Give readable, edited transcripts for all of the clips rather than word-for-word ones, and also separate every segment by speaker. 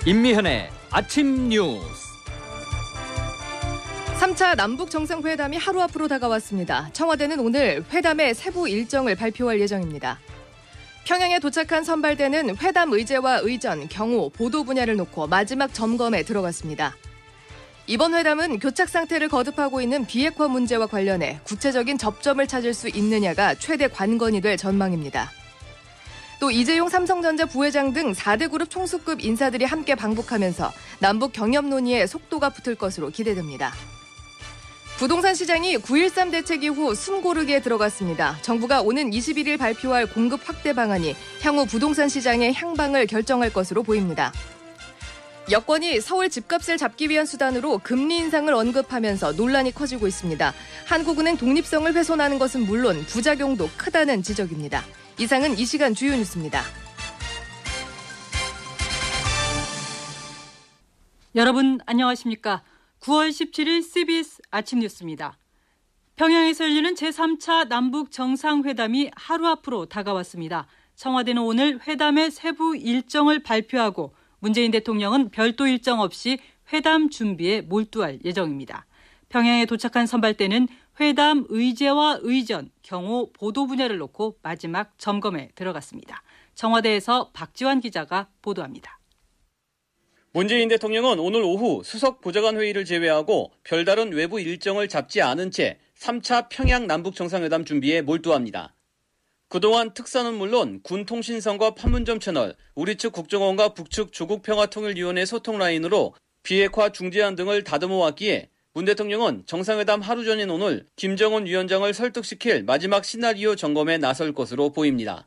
Speaker 1: 임미현의 아침 뉴스.
Speaker 2: 3차 남북 정상회담이 하루 앞으로 다가왔습니다. 청와대는 오늘 회담의 세부 일정을 발표할 예정입니다. 평양에 도착한 선발대는 회담 의제와 의전, 경호, 보도 분야를 놓고 마지막 점검에 들어갔습니다. 이번 회담은 교착 상태를 거듭하고 있는 비핵화 문제와 관련해 구체적인 접점을 찾을 수 있느냐가 최대 관건이 될 전망입니다. 또 이재용 삼성전자 부회장 등 4대 그룹 총수급 인사들이 함께 방북하면서 남북 경협 논의에 속도가 붙을 것으로 기대됩니다. 부동산 시장이 9.13 대책 이후 숨고르기에 들어갔습니다. 정부가 오는 21일 발표할 공급 확대 방안이 향후 부동산 시장의 향방을 결정할 것으로 보입니다. 여권이 서울 집값을 잡기 위한 수단으로 금리 인상을 언급하면서 논란이 커지고 있습니다. 한국은행 독립성을 훼손하는 것은 물론 부작용도 크다는 지적입니다. 이상은 이 시간 주요 뉴스입니다.
Speaker 3: 여러분 안녕하십니까? 9월 17일 CBS 아침 뉴스입니다. 평양에서 열리는 제3차 남북 정상회담이 하루 앞으로 다가왔습니다. 청와대는 오늘 회담의 세부 일정을 발표하고 문재인 대통령은 별도 일정 없이 회담 준비에 몰두할 예정입니다. 평양에 도착한 선발대는 회담 의제와 의전, 경호, 보도 분야를 놓고 마지막 점검에 들어갔습니다. 청와대에서 박지환 기자가 보도합니다.
Speaker 4: 문재인 대통령은 오늘 오후 수석 보좌관 회의를 제외하고 별다른 외부 일정을 잡지 않은 채 3차 평양 남북 정상회담 준비에 몰두합니다. 그동안 특사는 물론 군통신선과 판문점 채널, 우리 측 국정원과 북측 조국평화통일위원회 소통 라인으로 비핵화 중재안 등을 다듬어 왔기에 문 대통령은 정상회담 하루 전인 오늘 김정은 위원장을 설득시킬 마지막 시나리오 점검에 나설 것으로 보입니다.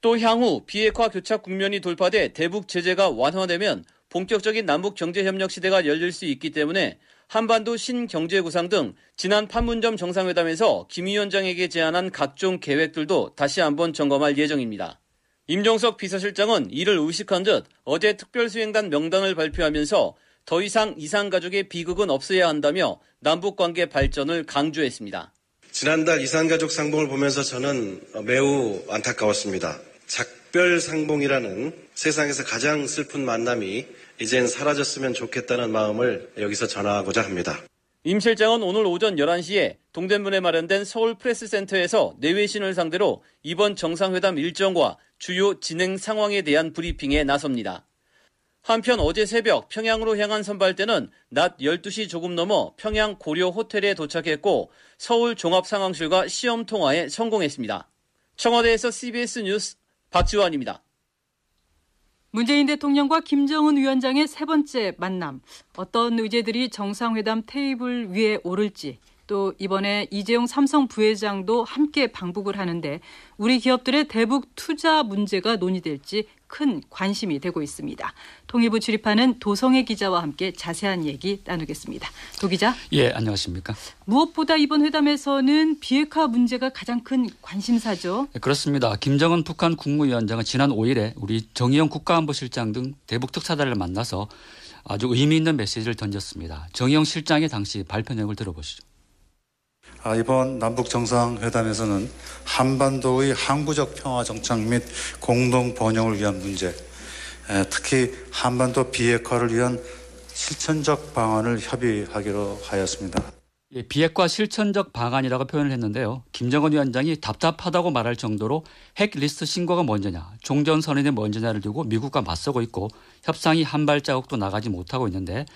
Speaker 4: 또 향후 비핵화 교착 국면이 돌파돼 대북 제재가 완화되면 본격적인 남북 경제협력 시대가 열릴 수 있기 때문에 한반도 신경제구상 등 지난 판문점 정상회담에서 김 위원장에게 제안한 각종 계획들도 다시 한번 점검할 예정입니다. 임종석 비서실장은 이를 의식한 듯 어제 특별수행단 명단을 발표하면서 더 이상 이산가족의 비극은 없어야 한다며 남북관계 발전을 강조했습니다.
Speaker 5: 지난달 이산가족 상봉을 보면서 저는 매우 안타까웠습니다. 작별상봉이라는 세상에서 가장 슬픈 만남이 이젠 사라졌으면 좋겠다는 마음을 여기서 전하고자 합니다.
Speaker 4: 임 실장은 오늘 오전 11시에 동대문에 마련된 서울프레스센터에서 내외신을 상대로 이번 정상회담 일정과 주요 진행 상황에 대한 브리핑에 나섭니다. 한편 어제 새벽 평양으로 향한 선발대는 낮 12시 조금 넘어 평양 고려 호텔에 도착했고 서울 종합상황실과 시험 통화에 성공했습니다. 청와대에서 CBS 뉴스 박지환입니다.
Speaker 3: 문재인 대통령과 김정은 위원장의 세 번째 만남, 어떤 의제들이 정상회담 테이블 위에 오를지, 또 이번에 이재용 삼성 부회장도 함께 방북을 하는데 우리 기업들의 대북 투자 문제가 논의될지 큰 관심이 되고 있습니다. 통일부 출입하는 도성애 기자와 함께 자세한 얘기 나누겠습니다. 도 기자.
Speaker 6: 예, 안녕하십니까.
Speaker 3: 무엇보다 이번 회담에서는 비핵화 문제가 가장 큰 관심사죠.
Speaker 6: 네, 그렇습니다. 김정은 북한 국무위원장은 지난 5일에 우리 정의용 국가안보실장 등 대북 특사들을 만나서 아주 의미 있는 메시지를 던졌습니다. 정의용 실장의 당시 발표 내용을 들어보시죠.
Speaker 7: 이번 남북 정상회담에서는 한반도의 항구적 평화 정착 및 공동 번영을 위한 문제, 특히 한반도 비핵화를 위한 실천적 방안을 협의하기로 하였습니다.
Speaker 6: 예, 비핵화 실천적 방안이라고 표현을 했는데요. 김정은 위원장이 답답하다고 말할 정도로 핵 리스트 신고가 먼저냐, 종전선언이 먼저냐를 두고 미국과 맞서고 있고 협상이 한 발자국도 나가지 못하고 있는데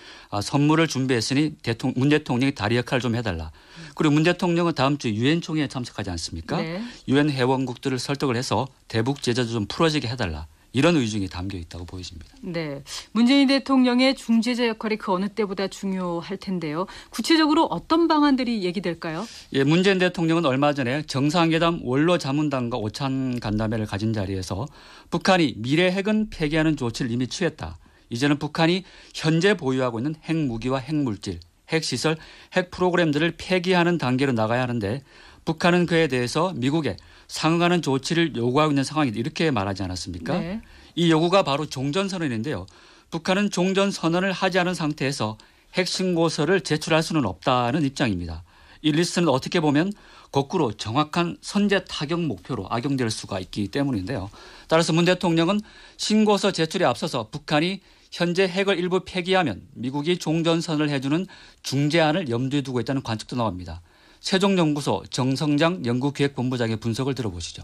Speaker 6: 선물을 준비했으니 문 대통령이 다리 역할을 좀 해달라. 그리고 문 대통령은 다음 주 유엔 총회에 참석하지 않습니까? 유엔 회원국들을 설득을 해서 대북 제재도 좀 풀어지게 해달라. 이런 의중이 담겨 있다고 보여집니다.
Speaker 3: 네, 문재인 대통령의 중재자 역할이 그 어느 때보다 중요할 텐데요. 구체적으로 어떤 방안들이 얘기될까요?
Speaker 6: 예, 문재인 대통령은 얼마 전에 정상회담 원로 자문단과 오찬 간담회를 가진 자리에서 북한이 미래 핵은 폐기하는 조치를 이미 취했다. 이제는 북한이 현재 보유하고 있는 핵무기와 핵물질, 핵시설, 핵 프로그램들을 폐기하는 단계로 나가야 하는데 북한은 그에 대해서 미국에 상응하는 조치를 요구하고 있는 상황이다. 이렇게 말하지 않았습니까? 네. 이 요구가 바로 종전선언인데요. 북한은 종전선언을 하지 않은 상태에서 핵신고서를 제출할 수는 없다는 입장입니다. 이 리스트는 어떻게 보면 거꾸로 정확한 선제 타격 목표로 악용될 수가 있기 때문인데요. 따라서 문 대통령은 신고서 제출에 앞서서 북한이 현재 핵을 일부 폐기하면 미국이 종전선언을 해주는 중재안을 염두에 두고 있다는 관측도 나옵니다. 세종연구소 정성장 연구기획본부장의 분석을 들어보시죠.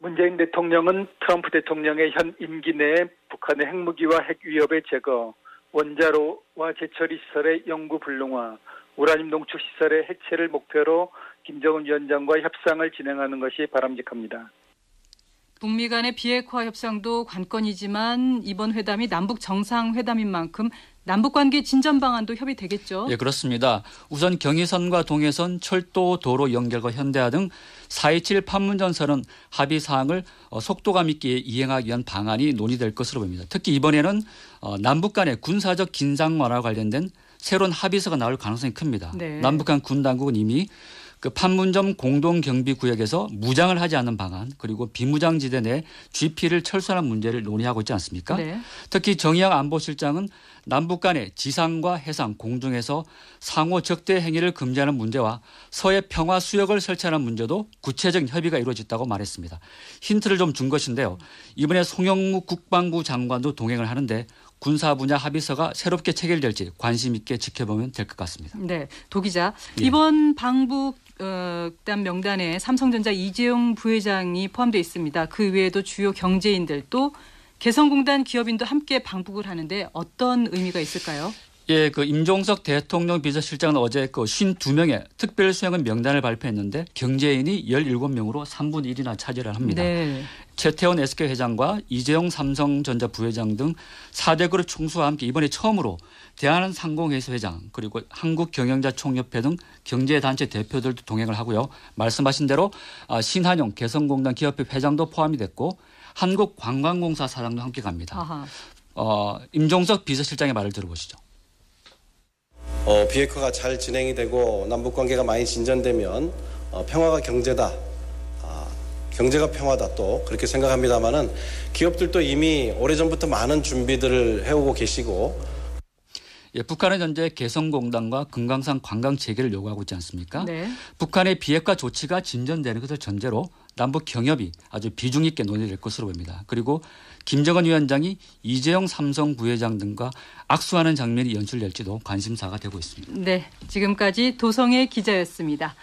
Speaker 8: 문재인 대통령은 트럼프 대통령의 현 임기 내에 북한의 핵무기와 핵 위협의 제거, 원자로와 재처리 시설의 영구 불능화, 우라늄 농축 시설의 해체를 목표로 김정은 위원장과 협상을 진행하는 것이 바람직합니다.
Speaker 3: 북미 간의 비핵화 협상도 관건이지만 이번 회담이 남북 정상회담인 만큼 남북관계 진전 방안도 협의되겠죠?
Speaker 6: 예, 그렇습니다. 우선 경의선과 동해선, 철도, 도로 연결과 현대화 등 4.27 판문점선언 합의 사항을 속도감 있게 이행하기 위한 방안이 논의될 것으로 보입니다. 특히 이번에는 남북 간의 군사적 긴장 완화와 관련된 새로운 합의서가 나올 가능성이 큽니다.
Speaker 3: 네.
Speaker 6: 남북 간 군 당국은 이미 그 판문점 공동경비구역에서 무장을 하지 않는 방안 그리고 비무장지대 내 GP를 철수하는 문제를 논의하고 있지 않습니까?
Speaker 3: 네.
Speaker 6: 특히 정의양 안보실장은 남북 간의 지상과 해상, 공중에서 상호 적대 행위를 금지하는 문제와 서해 평화 수역을 설치하는 문제도 구체적인 협의가 이루어졌다고 말했습니다. 힌트를 좀 준 것인데요. 이번에 송영무 국방부 장관도 동행을 하는데 군사 분야 합의서가 새롭게 체결될지 관심 있게 지켜보면 될 것 같습니다.
Speaker 3: 네, 도 기자.
Speaker 6: 예.
Speaker 3: 이번 방북 명단에 삼성전자 이재용 부회장이 포함되어 있습니다. 그 외에도 주요 경제인들 또 개성공단 기업인도 함께 방북을 하는데 어떤 의미가 있을까요?
Speaker 6: 예, 그 임종석 대통령 비서실장은 어제 그 52명의 특별수행은 명단을 발표했는데 경제인이 17명으로 3분의 1이나 차지를 합니다.
Speaker 3: 네.
Speaker 6: 최태원 SK 회장과 이재용 삼성전자 부회장 등 4대 그룹 총수와 함께 이번에 처음으로 대한항공회사 회장 그리고 한국경영자총협회 등 경제단체 대표들도 동행을 하고요. 말씀하신 대로 신한용 개성공단 기업회 회장도 포함이 됐고 한국관광공사 사장도 함께 갑니다. 임종석 비서실장의 말을 들어보시죠.
Speaker 5: 비핵화가 잘 진행이 되고 남북관계가 많이 진전되면 평화가 경제다. 경제가 평화다 또 그렇게 생각합니다마는 기업들도 이미 오래전부터 많은 준비들을 해오고 계시고
Speaker 6: 예, 북한은 현재 개성공단과 금강산 관광 재개를 요구하고 있지 않습니까?
Speaker 3: 네.
Speaker 6: 북한의 비핵화 조치가 진전되는 것을 전제로 남북 경협이 아주 비중 있게 논의될 것으로 보입니다. 그리고 김정은 위원장이 이재용 삼성 부회장 등과 악수하는 장면이 연출될지도 관심사가 되고 있습니다.
Speaker 3: 네, 지금까지 도성의 기자였습니다.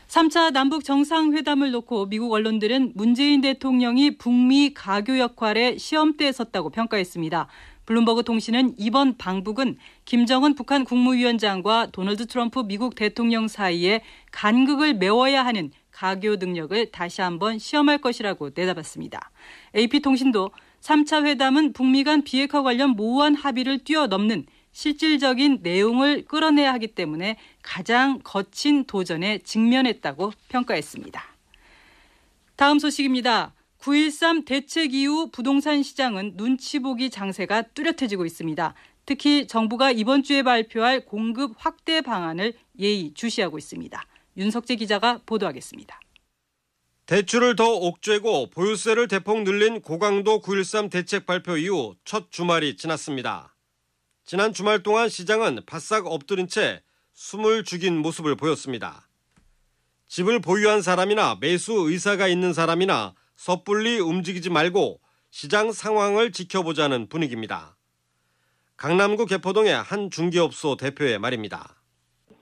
Speaker 3: 3차 남북 정상회담을 놓고 미국 언론들은 문재인 대통령이 북미 가교 역할에 시험대에 섰다고 평가했습니다. 블룸버그 통신은 이번 방북은 김정은 북한 국무위원장과 도널드 트럼프 미국 대통령 사이에 간극을 메워야 하는 가교 능력을 다시 한번 시험할 것이라고 내다봤습니다. AP통신도 3차 회담은 북미 간 비핵화 관련 모호한 합의를 뛰어넘는 실질적인 내용을 끌어내야 하기 때문에 가장 거친 도전에 직면했다고 평가했습니다. 다음 소식입니다. 9.13 대책 이후 부동산 시장은 눈치 보기 장세가 뚜렷해지고 있습니다. 특히 정부가 이번 주에 발표할 공급 확대 방안을 예의주시하고 있습니다. 윤석재 기자가 보도하겠습니다.
Speaker 9: 대출을 더 옥죄고 보유세를 대폭 늘린 고강도 9.13 대책 발표 이후 첫 주말이 지났습니다. 지난 주말 동안 시장은 바싹 엎드린 채 숨을 죽인 모습을 보였습니다. 집을 보유한 사람이나 매수 의사가 있는 사람이나 섣불리 움직이지 말고 시장 상황을 지켜보자는 분위기입니다. 강남구 개포동의 한 중개업소 대표의 말입니다.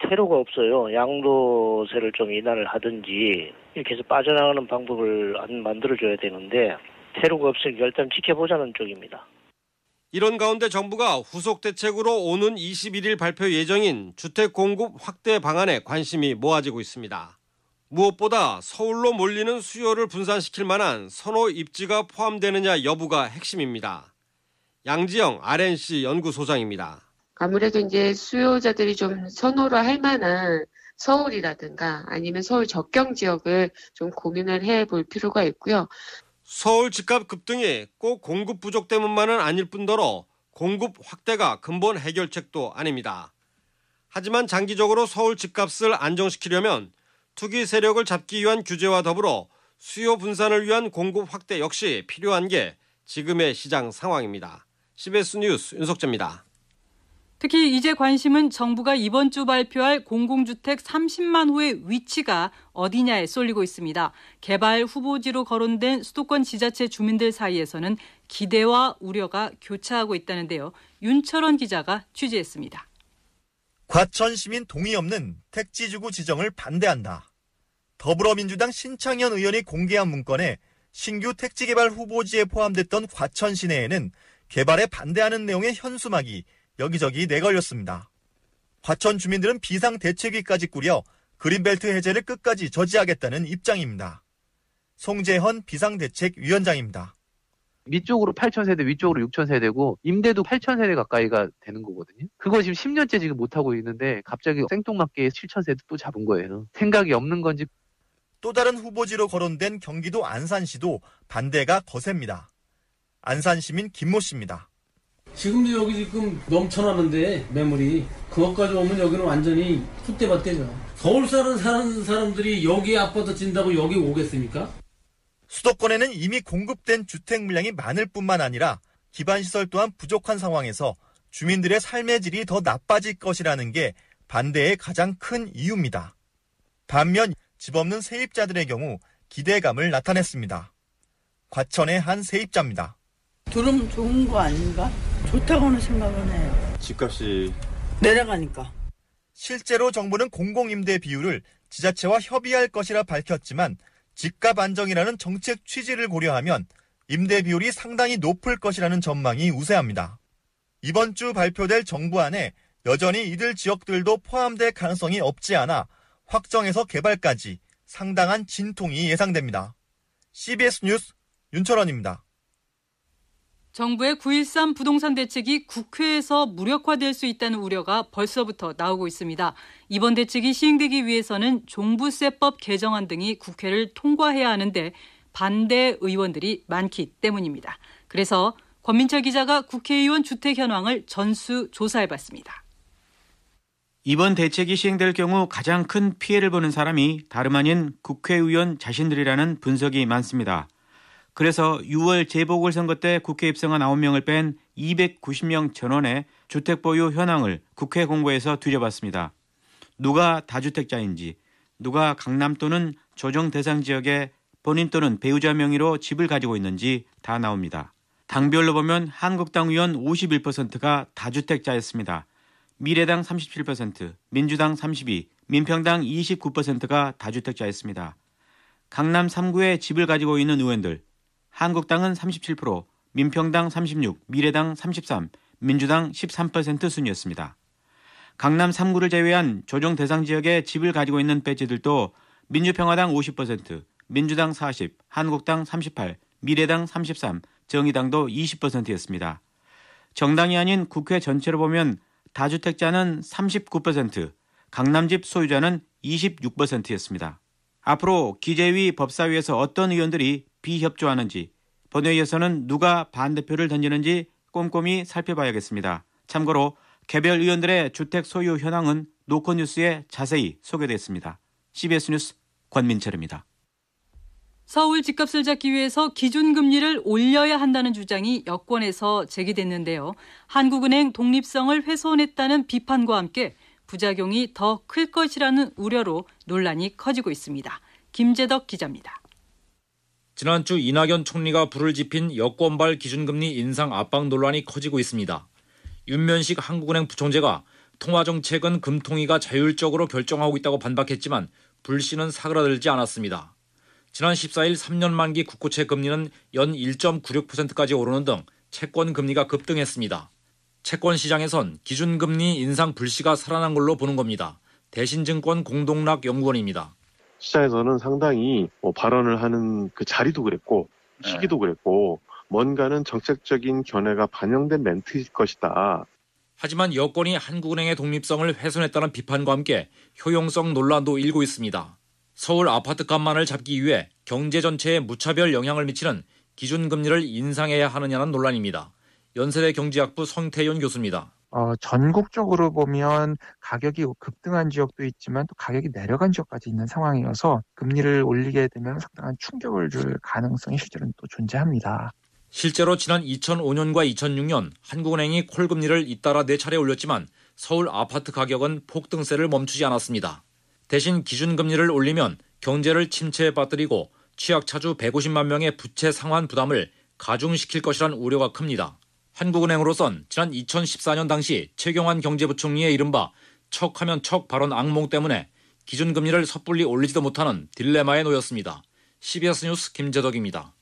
Speaker 10: 퇴로가 없어요. 양도세를 좀 인하를 하든지 이렇게 해서 빠져나가는 방법을 안 만들어줘야 되는데 퇴로가 없으니까 일단 지켜보자는 쪽입니다.
Speaker 9: 이런 가운데 정부가 후속 대책으로 오는 21일 발표 예정인 주택 공급 확대 방안에 관심이 모아지고 있습니다. 무엇보다 서울로 몰리는 수요를 분산시킬 만한 선호 입지가 포함되느냐 여부가 핵심입니다. 양지영 RNC 연구소장입니다.
Speaker 11: 아무래도 이제 수요자들이 좀 선호를 할 만한 서울이라든가 아니면 서울 접경 지역을 좀 고민을 해볼 필요가 있고요.
Speaker 9: 서울 집값 급등이 꼭 공급 부족 때문만은 아닐 뿐더러 공급 확대가 근본 해결책도 아닙니다. 하지만 장기적으로 서울 집값을 안정시키려면 투기 세력을 잡기 위한 규제와 더불어 수요 분산을 위한 공급 확대 역시 필요한 게 지금의 시장 상황입니다. CBS 뉴스 윤석재입니다.
Speaker 3: 특히 이제 관심은 정부가 이번 주 발표할 공공주택 30만 호의 위치가 어디냐에 쏠리고 있습니다. 개발 후보지로 거론된 수도권 지자체 주민들 사이에서는 기대와 우려가 교차하고 있다는데요. 윤철원 기자가 취재했습니다.
Speaker 12: 과천 시민 동의 없는 택지주구 지정을 반대한다. 더불어민주당 신창현 의원이 공개한 문건에 신규 택지개발 후보지에 포함됐던 과천 시내에는 개발에 반대하는 내용의 현수막이 여기저기 내걸렸습니다. 과천 주민들은 비상대책위까지 꾸려 그린벨트 해제를 끝까지 저지하겠다는 입장입니다. 송재헌 비상대책위원장입니다.
Speaker 13: 밑쪽으로 8,000세대, 위쪽으로 6,000세대고 임대도 8,000세대 가까이가 되는 거거든요. 그거 지금 10년째 지금 못하고 있는데 갑자기 생뚱맞게 7,000세대 또 잡은 거예요. 생각이 없는 건지.
Speaker 12: 또 다른 후보지로 거론된 경기도 안산시도 반대가 거셉니다. 안산시민 김모 씨입니다.
Speaker 14: 지금도 여기 지금 넘쳐나는데 매물이 그것까지 오면 여기는 완전히 fut대밭대죠. 서울 사는 사람들이 여기에 아파트 짓는다고 여기 오겠습니까?
Speaker 12: 수도권에는 이미 공급된 주택 물량이 많을 뿐만 아니라 기반시설 또한 부족한 상황에서 주민들의 삶의 질이 더 나빠질 것이라는 게 반대의 가장 큰 이유입니다. 반면 집 없는 세입자들의 경우 기대감을 나타냈습니다. 과천의 한 세입자입니다.
Speaker 15: 들으면 좋은 거 아닌가? 좋다고는 생각은 해요.
Speaker 16: 집값이
Speaker 15: 내려가니까.
Speaker 12: 실제로 정부는 공공임대 비율을 지자체와 협의할 것이라 밝혔지만 집값 안정이라는 정책 취지를 고려하면 임대 비율이 상당히 높을 것이라는 전망이 우세합니다. 이번 주 발표될 정부안에 여전히 이들 지역들도 포함될 가능성이 없지 않아 확정해서 개발까지 상당한 진통이 예상됩니다. CBS 뉴스 윤철원입니다.
Speaker 3: 정부의 9.13 부동산 대책이 국회에서 무력화될 수 있다는 우려가 벌써부터 나오고 있습니다. 이번 대책이 시행되기 위해서는 종부세법 개정안 등이 국회를 통과해야 하는데 반대 의원들이 많기 때문입니다. 그래서 권민철 기자가 국회의원 주택 현황을 전수 조사해봤습니다.
Speaker 17: 이번 대책이 시행될 경우 가장 큰 피해를 보는 사람이 다름 아닌 국회의원 자신들이라는 분석이 많습니다. 그래서 6월 재보궐선거 때 국회 입성한 9명을 뺀 290명 전원의 주택 보유 현황을 국회 공고에서 뒤져봤습니다. 누가 다주택자인지, 누가 강남 또는 조정 대상 지역에 본인 또는 배우자 명의로 집을 가지고 있는지 다 나옵니다. 당별로 보면 한국당 의원 51%가 다주택자였습니다. 미래당 37%, 민주당 32%, 민평당 29%가 다주택자였습니다. 강남 3구에 집을 가지고 있는 의원들, 한국당은 37%, 민평당 36%, 미래당 33%, 민주당 13% 순이었습니다. 강남 3구를 제외한 조정 대상 지역에 집을 가지고 있는 배지들도 민주평화당 50%, 민주당 40%, 한국당 38%, 미래당 33%, 정의당도 20%였습니다. 정당이 아닌 국회 전체로 보면 다주택자는 39%, 강남집 소유자는 26%였습니다. 앞으로 기재위 법사위에서 어떤 의원들이 비협조하는지, 본회의에서는 누가 반대표를 던지는지 꼼꼼히 살펴봐야겠습니다. 참고로 개별 의원들의 주택 소유 현황은 노컷뉴스에 자세히 소개됐습니다. CBS 뉴스 권민철입니다.
Speaker 3: 서울 집값을 잡기 위해서 기준금리를 올려야 한다는 주장이 여권에서 제기됐는데요. 한국은행 독립성을 훼손했다는 비판과 함께 부작용이 더 클 것이라는 우려로 논란이 커지고 있습니다. 김재덕 기자입니다.
Speaker 18: 지난주 이낙연 총리가 불을 지핀 여권발 기준금리 인상 압박 논란이 커지고 있습니다. 윤면식 한국은행 부총재가 통화정책은 금통위가 자율적으로 결정하고 있다고 반박했지만 불씨는 사그라들지 않았습니다. 지난 14일 3년 만기 국고채 금리는 연 1.96%까지 오르는 등 채권 금리가 급등했습니다. 채권 시장에선 기준금리 인상 불씨가 살아난 걸로 보는 겁니다. 대신증권 공동락 연구원입니다.
Speaker 16: 시장에서는 상당히 발언을 하는 그 자리도 그랬고 시기도 그랬고 뭔가는 정책적인 견해가 반영된 멘트일 것이다.
Speaker 18: 하지만 여권이 한국은행의 독립성을 훼손했다는 비판과 함께 효용성 논란도 일고 있습니다. 서울 아파트값만을 잡기 위해 경제 전체에 무차별 영향을 미치는 기준금리를 인상해야 하느냐는 논란입니다. 연세대 경제학부 성태윤 교수입니다.
Speaker 19: 전국적으로 보면 가격이 급등한 지역도 있지만 또 가격이 내려간 지역까지 있는 상황이어서 금리를 올리게 되면 상당한 충격을 줄 가능성이 실제로는 또 존재합니다.
Speaker 18: 실제로 지난 2005년과 2006년 한국은행이 콜금리를 잇따라 4차례 올렸지만 서울 아파트 가격은 폭등세를 멈추지 않았습니다. 대신 기준금리를 올리면 경제를 침체에 빠뜨리고 취약차주 150만 명의 부채 상환 부담을 가중시킬 것이란 우려가 큽니다. 한국은행으로선 지난 2014년 당시 최경환 경제부총리의 이른바 척하면 척 발언 악몽 때문에 기준금리를 섣불리 올리지도 못하는 딜레마에 놓였습니다. CBS 뉴스 김재덕입니다.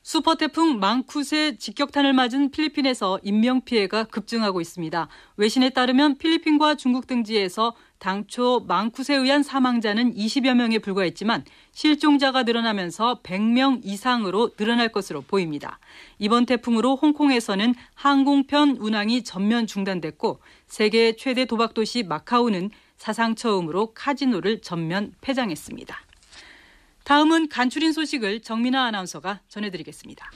Speaker 3: 슈퍼태풍 망쿠스의 직격탄을 맞은 필리핀에서 인명피해가 급증하고 있습니다. 외신에 따르면 필리핀과 중국 등지에서 당초 망쿠스에 의한 사망자는 20여 명에 불과했지만 실종자가 늘어나면서 100명 이상으로 늘어날 것으로 보입니다. 이번 태풍으로 홍콩에서는 항공편 운항이 전면 중단됐고 세계 최대 도박도시 마카오는 사상 처음으로 카지노를 전면 폐장했습니다. 다음은 간추린 소식을 정민아 아나운서가 전해드리겠습니다.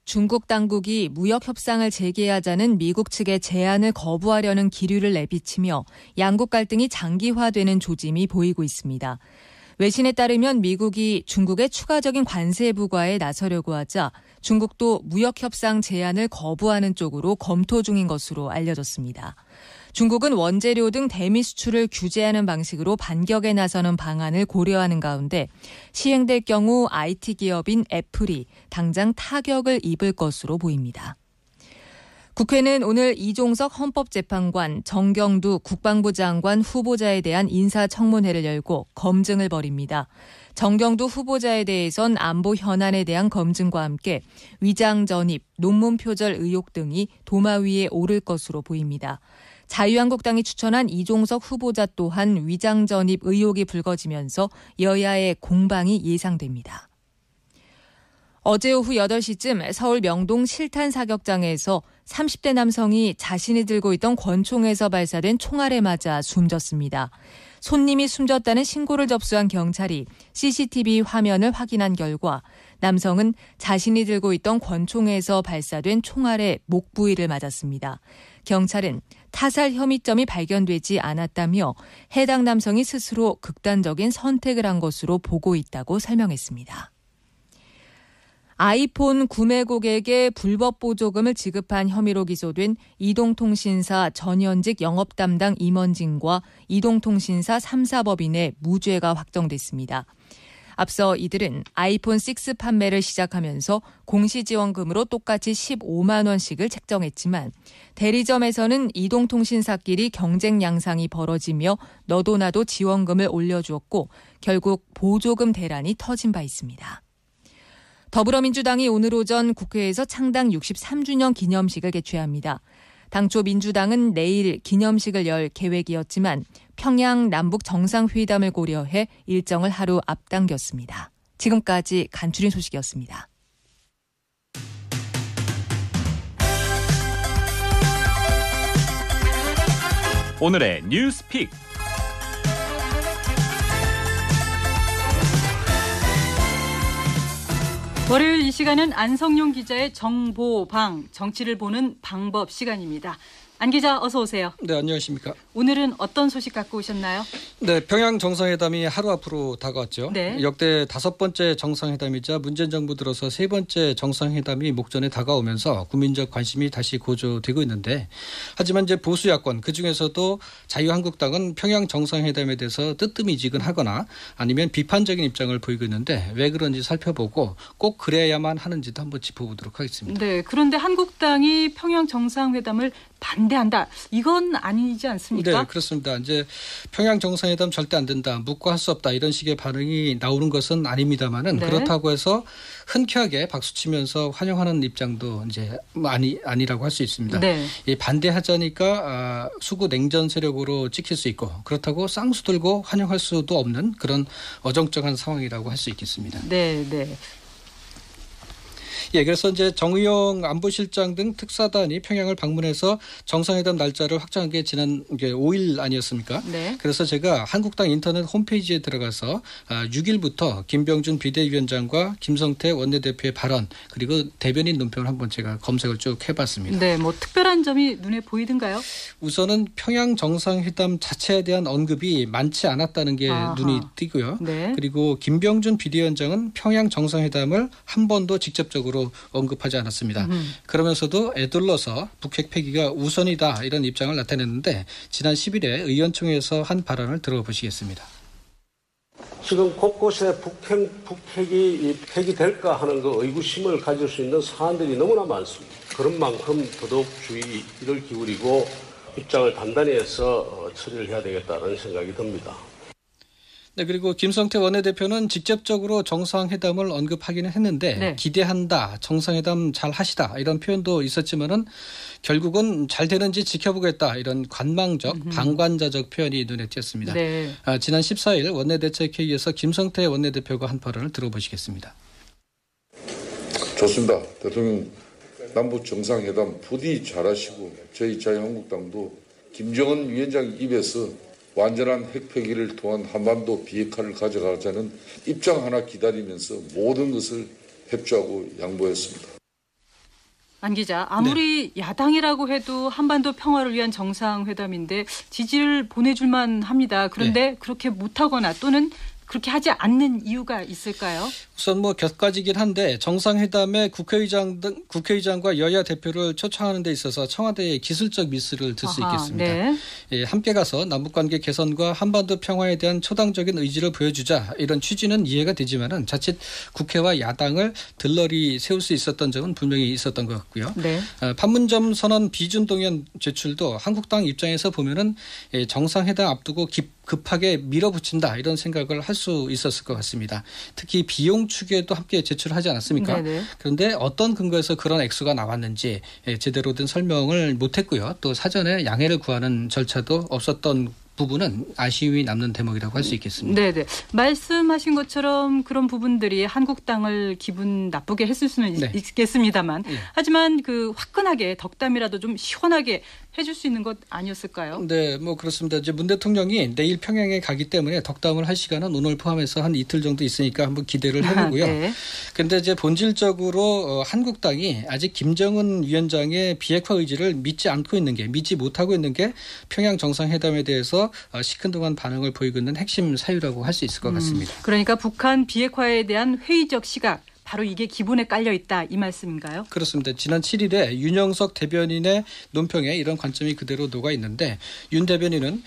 Speaker 2: 중국 당국이 무역 협상을 재개하자는 미국 측의 제안을 거부하려는 기류를 내비치며 양국 갈등이 장기화되는 조짐이 보이고 있습니다. 외신에 따르면 미국이 중국의 추가적인 관세 부과에 나서려고 하자 중국도 무역 협상 제안을 거부하는 쪽으로 검토 중인 것으로 알려졌습니다. 중국은 원재료 등 대미 수출을 규제하는 방식으로 반격에 나서는 방안을 고려하는 가운데 시행될 경우 IT 기업인 애플이 당장 타격을 입을 것으로 보입니다. 국회는 오늘 이종석 헌법재판관, 정경두 국방부 장관 후보자에 대한 인사청문회를 열고 검증을 벌입니다. 정경두 후보자에 대해선 안보 현안에 대한 검증과 함께 위장 전입, 논문 표절 의혹 등이 도마 위에 오를 것으로 보입니다. 자유한국당이 추천한 이종석 후보자 또한 위장 전입 의혹이 불거지면서 여야의 공방이 예상됩니다. 어제 오후 8시쯤 서울 명동 실탄 사격장에서 30대 남성이 자신이 들고 있던 권총에서 발사된 총알에 맞아 숨졌습니다. 손님이 숨졌다는 신고를 접수한 경찰이 CCTV 화면을 확인한 결과 남성은 자신이 들고 있던 권총에서 발사된 총알에 목 부위를 맞았습니다. 경찰은 타살 혐의점이 발견되지 않았다며 해당 남성이 스스로 극단적인 선택을 한 것으로 보고 있다고 설명했습니다. 아이폰 구매 고객에 불법 보조금을 지급한 혐의로 기소된 이동통신사 전현직 영업담당 임원진과 이동통신사 3사법인의 무죄가 확정됐습니다. 앞서 이들은 아이폰 6 판매를 시작하면서 공시지원금으로 똑같이 15만 원씩을 책정했지만 대리점에서는 이동통신사끼리 경쟁 양상이 벌어지며 너도 나도 지원금을 올려주었고 결국 보조금 대란이 터진 바 있습니다. 더불어민주당이 오늘 오전 국회에서 창당 63주년 기념식을 개최합니다. 당초 민주당은 내일 기념식을 열 계획이었지만 평양 남북 정상회담을 고려해 일정을 하루 앞당겼습니다. 지금까지 간추린 소식이었습니다.
Speaker 1: 오늘의 뉴스픽.
Speaker 3: 월요일 이 시간은 안성용 기자의 정보방, 정치를 보는 방법 시간입니다. 안 기자 어서 오세요.
Speaker 20: 네, 안녕하십니까.
Speaker 3: 오늘은 어떤 소식 갖고 오셨나요?
Speaker 20: 네, 평양 정상회담이 하루 앞으로 다가왔죠.
Speaker 3: 네.
Speaker 20: 역대 5번째 정상회담이자 문재인 정부 들어서 3번째 정상회담이 목전에 다가오면서 국민적 관심이 다시 고조되고 있는데 하지만 이제 보수 야권 그중에서도 자유한국당은 평양 정상회담에 대해서 뜨뜻미지근하거나 아니면 비판적인 입장을 보이고 있는데 왜 그런지 살펴보고 꼭 그래야만 하는지도 한번 짚어보도록 하겠습니다.
Speaker 3: 네, 그런데 한국당이 평양 정상회담을 반대한다. 이건 아니지 않습니까?
Speaker 20: 네, 그렇습니다. 이제 평양 정상회담 절대 안 된다. 묵고 할 수 없다. 이런 식의 반응이 나오는 것은 아닙니다만은
Speaker 3: 네.
Speaker 20: 그렇다고 해서 흔쾌하게 박수치면서 환영하는 입장도 이제 아니라고 할 수 있습니다.
Speaker 3: 네.
Speaker 20: 이 반대하자니까 수구 냉전 세력으로 찍힐 수 있고 그렇다고 쌍수 들고 환영할 수도 없는 그런 어정쩡한 상황이라고 할 수 있겠습니다.
Speaker 3: 네, 네.
Speaker 20: 예, 그래서 이제 정의용 안보실장 등 특사단이 평양을 방문해서 정상회담 날짜를 확정한 게 지난 5일 아니었습니까?
Speaker 3: 네.
Speaker 20: 그래서 제가 한국당 인터넷 홈페이지에 들어가서 6일부터 김병준 비대위원장과 김성태 원내대표의 발언 그리고 대변인 논평을 한번 제가 검색을 쭉 해봤습니다.
Speaker 3: 네, 뭐 특별한 점이 눈에 보이던가요?
Speaker 20: 우선은 평양 정상회담 자체에 대한 언급이 많지 않았다는 게
Speaker 3: 아하.
Speaker 20: 눈이 띄고요.
Speaker 3: 네.
Speaker 20: 그리고 김병준 비대위원장은 평양 정상회담을 한 번도 직접적으로 직접적으로 언급하지 않았습니다. 그러면서도 애둘러서 북핵 폐기가 우선이다 이런 입장을 나타냈는데 지난 10일에 의원총회에서 한 발언을 들어보시겠습니다.
Speaker 21: 지금 곳곳에 북핵이 폐기될까 하는 그 의구심을 가질 수 있는 사안들이 너무나 많습니다. 그런 만큼 더더욱 주의를 기울이고 입장을 단단히 해서 처리를 해야 되겠다는 생각이 듭니다.
Speaker 20: 네, 그리고 김성태 원내대표는 직접적으로 정상회담을 언급하기는 했는데 네. 기대한다, 정상회담 잘 하시다 이런 표현도 있었지만은 결국은 잘 되는지 지켜보겠다 이런 관망적, 방관자적 표현이 눈에 띄었습니다. 네. 지난 14일 원내대책회의에서 김성태 원내대표가 한 발언을 들어보시겠습니다.
Speaker 22: 좋습니다. 대통령 남북 정상회담 부디 잘하시고 저희 자유한국당도 김정은 위원장 입에서 완전한 핵폐기를 통한 한반도 비핵화를 가져가자는 입장 하나 기다리면서 모든 것을 협조하고 양보했습니다.
Speaker 3: 안 기자, 아무리 네. 야당이라고 해도 한반도 평화를 위한 정상회담인데 지지를 보내줄만 합니다. 그런데 네. 그렇게 못하거나 또는 그렇게 하지 않는 이유가 있을까요?
Speaker 20: 우선 곁가지긴 한데 정상회담에 국회의장과 여야 대표를 초청하는 데 있어서 청와대의 기술적 미스를 들 수 있겠습니다. 네. 예, 함께 가서 남북관계 개선과 한반도 평화에 대한 초당적인 의지를 보여주자 이런 취지는 이해가 되지만은 자칫 국회와 야당을 들러리 세울 수 있었던 점은 분명히 있었던 것 같고요. 네. 판문점 선언 비준 동의안 제출도 한국당 입장에서 보면은 정상회담 앞두고 급하게 밀어붙인다 이런 생각을 할 수 있었을 것 같습니다. 특히 비용 추계도 함께 제출하지 않았습니까? 네네. 그런데 어떤 근거에서 그런 액수가 나왔는지 제대로 된 설명을 못했고요. 또 사전에 양해를 구하는 절차도 없었던 부분은 아쉬움이 남는 대목이라고 할 수 있겠습니다.
Speaker 3: 네네. 말씀하신 것처럼 그런 부분들이 한국당을 기분 나쁘게 했을 수는 네. 있겠습니다만 네. 하지만 그 화끈하게 덕담이라도 좀 시원하게 해줄 수 있는 것 아니었을까요?
Speaker 20: 네, 그렇습니다. 이제 문 대통령이 내일 평양에 가기 때문에 덕담을 할 시간은 오늘 포함해서 한 이틀 정도 있으니까 한번 기대를 해보고요. 그런데 네. 이제 본질적으로 한국당이 아직 김정은 위원장의 비핵화 의지를 믿지 못하고 있는 게 평양 정상회담에 대해서 시큰둥한 반응을 보이고 있는 핵심 사유라고 할 수 있을 것 같습니다.
Speaker 3: 그러니까 북한 비핵화에 대한 회의적 시각. 바로 이게 기본에 깔려 있다 이 말씀인가요?
Speaker 20: 그렇습니다. 지난 7일에 윤영석 대변인의 논평에 이런 관점이 그대로 녹아 있는데 윤 대변인은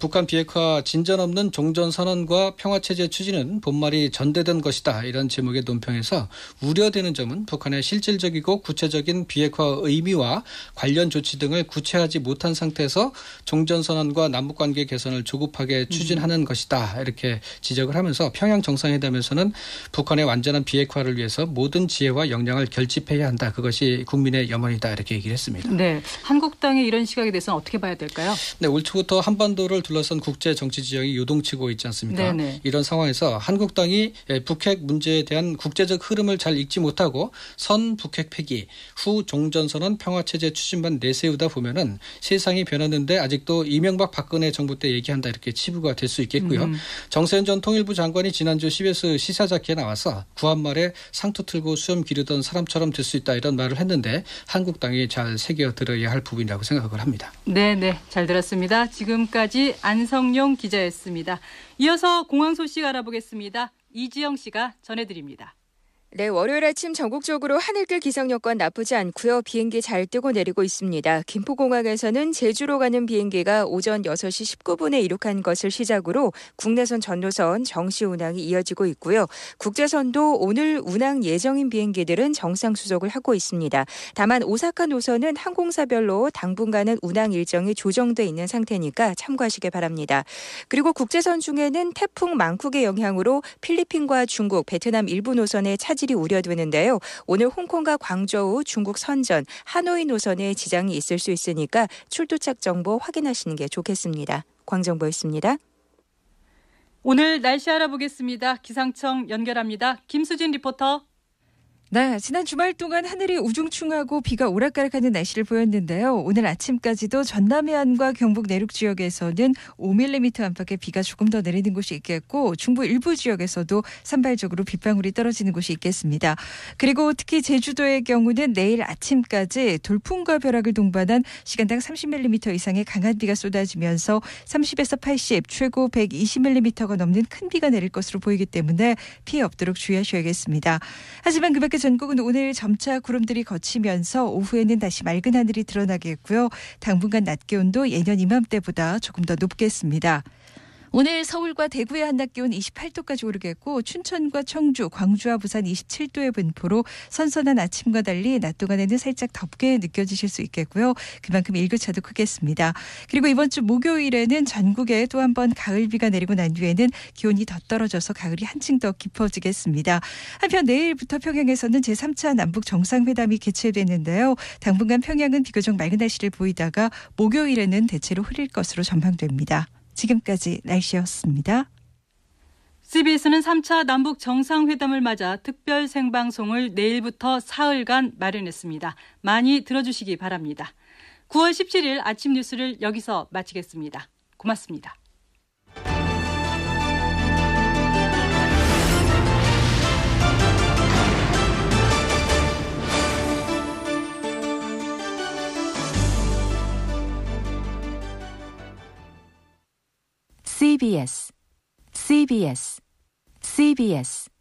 Speaker 20: 북한 비핵화 진전 없는 종전선언과 평화체제 추진은 본말이 전대된 것이다. 이런 제목의 논평에서 우려되는 점은 북한의 실질적이고 구체적인 비핵화 의미와 관련 조치 등을 구체하지 못한 상태에서 종전선언과 남북관계 개선을 조급하게 추진하는 것이다. 이렇게 지적을 하면서 평양 정상회담에서는 북한의 완전한 비핵화를 위해 모든 지혜와 역량을 결집해야 한다. 그것이 국민의 염원이다. 이렇게 얘기를 했습니다.
Speaker 3: 네, 한국당의 이런 시각에 대해서는 어떻게 봐야 될까요?
Speaker 20: 네, 올 초부터 한반도를 둘러싼 국제 정치 지형이 요동치고 있지 않습니까? 네네. 이런 상황에서 한국당이 북핵 문제에 대한 국제적 흐름을 잘 읽지 못하고 선 북핵 폐기, 후 종전선언 평화체제 추진만 내세우다 보면은 세상이 변했는데 아직도 이명박 박근혜 정부 때 얘기한다. 이렇게 치부가 될 수 있겠고요. 정세현 전 통일부 장관이 지난주 CBS 시사자키에 나와서 구한말에 상투 틀고 수염 기르던 사람처럼 될 수 있다 이런 말을 했는데 한국당이 잘 새겨들어야 할 부분이라고 생각을 합니다.
Speaker 3: 네, 잘 들었습니다. 지금까지 안성용 기자였습니다. 이어서 공항 소식 알아보겠습니다. 이지영 씨가 전해드립니다.
Speaker 23: 네, 월요일 아침 전국적으로 하늘길 기상 여건 나쁘지 않고요. 비행기 잘 뜨고 내리고 있습니다. 김포공항에서는 제주로 가는 비행기가 오전 6시 19분에 이륙한 것을 시작으로 국내선 전노선 정시 운항이 이어지고 있고요. 국제선도 오늘 운항 예정인 비행기들은 정상 수속을 하고 있습니다. 다만 오사카 노선은 항공사별로 당분간은 운항 일정이 조정돼 있는 상태니까 참고하시기 바랍니다. 그리고 국제선 중에는 태풍 망쿡의 영향으로 필리핀과 중국, 베트남 일부 노선에 차질이 우려되는데요. 오늘 홍콩과 광저우, 중국 선전, 하노이 노선에 지장이 있을 수 있으니까 출도착 정보 확인하시는 게 좋겠습니다. 광정보였습니다.
Speaker 3: 오늘 날씨 알아보겠습니다. 기상청 연결합니다. 김수진 리포터.
Speaker 24: 네, 지난 주말 동안 하늘이 우중충하고 비가 오락가락하는 날씨를 보였는데요. 오늘 아침까지도 전남 해안과 경북 내륙 지역에서는 5mm 안팎의 비가 조금 더 내리는 곳이 있겠고 중부 일부 지역에서도 산발적으로 빗방울이 떨어지는 곳이 있겠습니다. 그리고 특히 제주도의 경우는 내일 아침까지 돌풍과 벼락을 동반한 시간당 30mm 이상의 강한 비가 쏟아지면서 30에서 80, 최고 120mm가 넘는 큰 비가 내릴 것으로 보이기 때문에 피해 없도록 주의하셔야겠습니다. 하지만 그 밖에 전국은 오늘 점차 구름들이 걷히면서 오후에는 다시 맑은 하늘이 드러나겠고요. 당분간 낮 기온도 예년 이맘때보다 조금 더 높겠습니다. 오늘 서울과 대구의 한낮 기온 28도까지 오르겠고 춘천과 청주, 광주와 부산 27도의 분포로 선선한 아침과 달리 낮 동안에는 살짝 덥게 느껴지실 수 있겠고요. 그만큼 일교차도 크겠습니다. 그리고 이번 주 목요일에는 전국에 또 한 번 가을비가 내리고 난 뒤에는 기온이 더 떨어져서 가을이 한층 더 깊어지겠습니다. 한편 내일부터 평양에서는 제3차 남북 정상회담이 개최됐는데요. 당분간 평양은 비교적 맑은 날씨를 보이다가 목요일에는 대체로 흐릴 것으로 전망됩니다. 지금까지 날씨였습니다.
Speaker 3: CBS는 3차 남북 정상회담을 맞아 특별 생방송을 내일부터 사흘간 마련했습니다. 많이 들어주시기 바랍니다. 9월 17일 아침 뉴스를 여기서 마치겠습니다. 고맙습니다.
Speaker 4: CBS